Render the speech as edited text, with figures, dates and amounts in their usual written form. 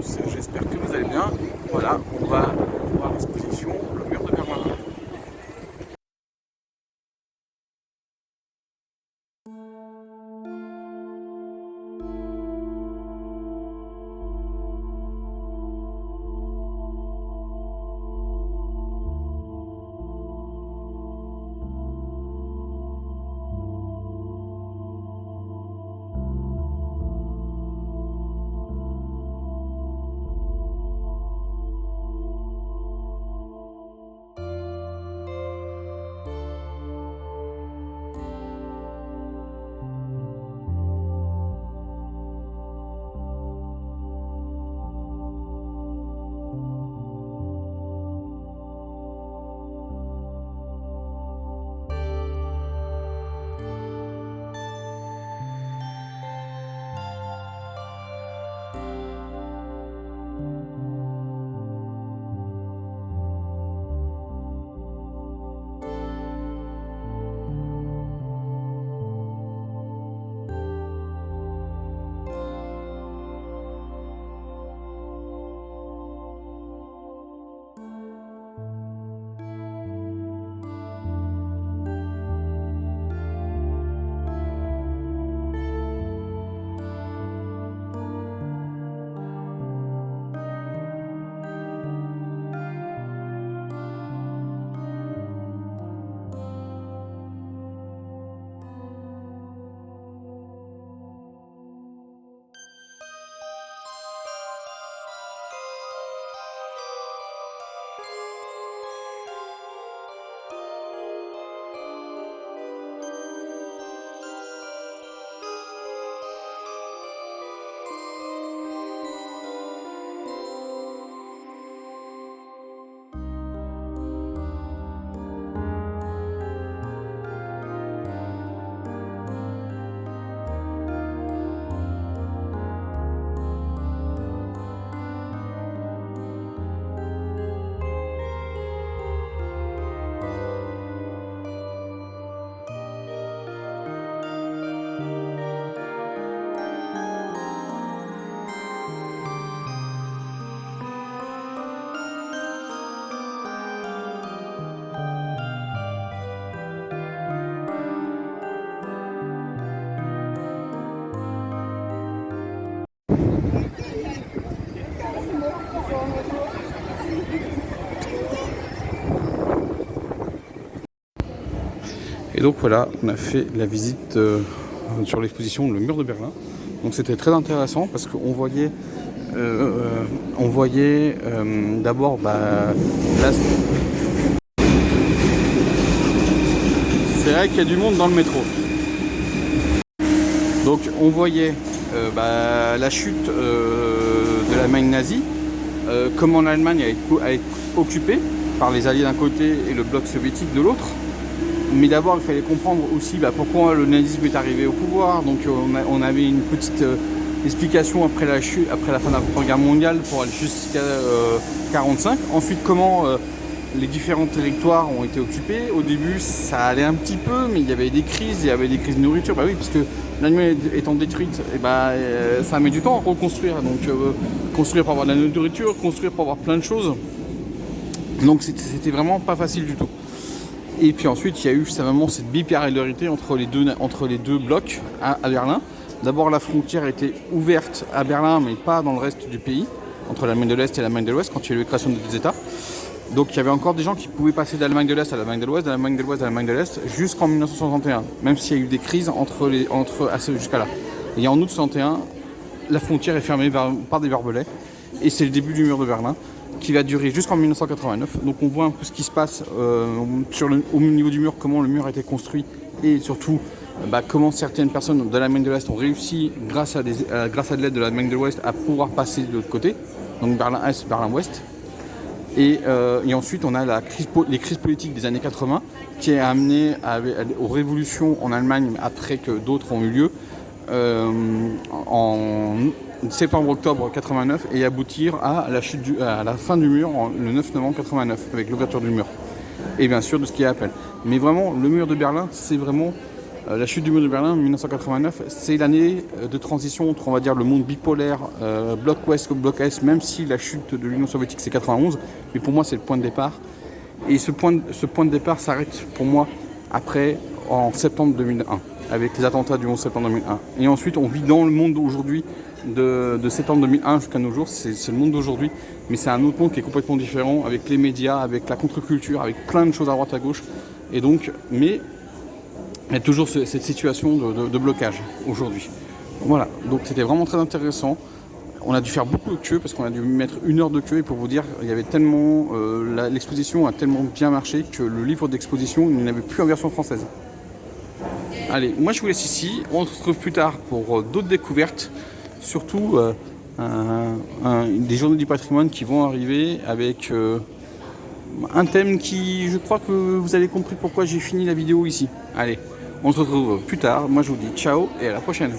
tous, j'espère que vous allez bien. Voilà, on va voir l'exposition Le Mur de Berlin. Et donc voilà, on a fait la visite sur l'exposition Le Mur de Berlin. Donc c'était très intéressant parce qu'on voyait, d'abord c'est vrai qu'il y a du monde dans le métro. Donc on voyait la chute de l'Allemagne nazie, comment l'Allemagne a été occupée par les Alliés d'un côté et le bloc soviétique de l'autre. Mais d'abord, il fallait comprendre aussi pourquoi le nazisme est arrivé au pouvoir. Donc on avait une petite explication après la fin de la Première Guerre mondiale pour aller jusqu'à 1945. Ensuite, comment les différents territoires ont été occupés. Au début, ça allait un petit peu, mais il y avait des crises de nourriture. Bah oui, parce que l'Allemagne étant détruite, ça met du temps à reconstruire. Donc construire pour avoir de la nourriture, construire pour avoir plein de choses. Donc c'était vraiment pas facile du tout. Et puis ensuite, il y a eu vraiment cette bipolarité entre les deux blocs à Berlin. D'abord, la frontière était ouverte à Berlin, mais pas dans le reste du pays, entre l'Allemagne de l'Est et l'Allemagne de l'Ouest, quand il y a eu la création des deux États. Donc il y avait encore des gens qui pouvaient passer d'Allemagne de l'Est à l'Allemagne de l'Ouest, d'Allemagne de l'Ouest à l'Allemagne de l'Est, jusqu'en 1961, même s'il y a eu des crises jusqu'à là. Et en août 61, la frontière est fermée par des barbelés, et c'est le début du mur de Berlin, qui va durer jusqu'en 1989. Donc on voit un peu ce qui se passe au niveau du mur, comment le mur a été construit et surtout comment certaines personnes de l'Allemagne de l'Est ont réussi, grâce à de l'aide de l'Allemagne de l'Ouest, à pouvoir passer de l'autre côté, donc Berlin-Est, Berlin-Ouest. Et ensuite on a les crises politiques des années 80 qui a amené aux révolutions en Allemagne après que d'autres ont eu lieu en septembre-octobre 89 et aboutir à la fin du mur le 9 novembre 89 avec l'ouverture du mur et bien sûr de ce qui est appel. Mais vraiment le mur de Berlin, c'est vraiment La chute du mur de Berlin en 1989, c'est l'année de transition entre, on va dire, le monde bipolaire, bloc ouest, bloc est, même si la chute de l'Union soviétique c'est 91, mais pour moi c'est le point de départ. Et ce point de départ s'arrête pour moi après, en septembre 2001, avec les attentats du 11 septembre 2001. Et ensuite on vit dans le monde d'aujourd'hui, de septembre 2001 jusqu'à nos jours, c'est le monde d'aujourd'hui, mais c'est un autre monde qui est complètement différent, avec les médias, avec la contre-culture, avec plein de choses à droite à gauche. Et donc, mais il y a toujours cette situation de blocage aujourd'hui. Voilà, donc c'était vraiment très intéressant. On a dû faire beaucoup de queue parce qu'on a dû mettre 1 heure de queue, et pour vous dire, il y avait tellement l'exposition a tellement bien marché que le livre d'exposition, il n'y en avait plus en version française. Allez, moi je vous laisse ici, on se retrouve plus tard pour d'autres découvertes, surtout des journées du patrimoine qui vont arriver avec un thème qui, je crois que vous avez compris pourquoi j'ai fini la vidéo ici. Allez, on se retrouve plus tard, moi je vous dis ciao et à la prochaine.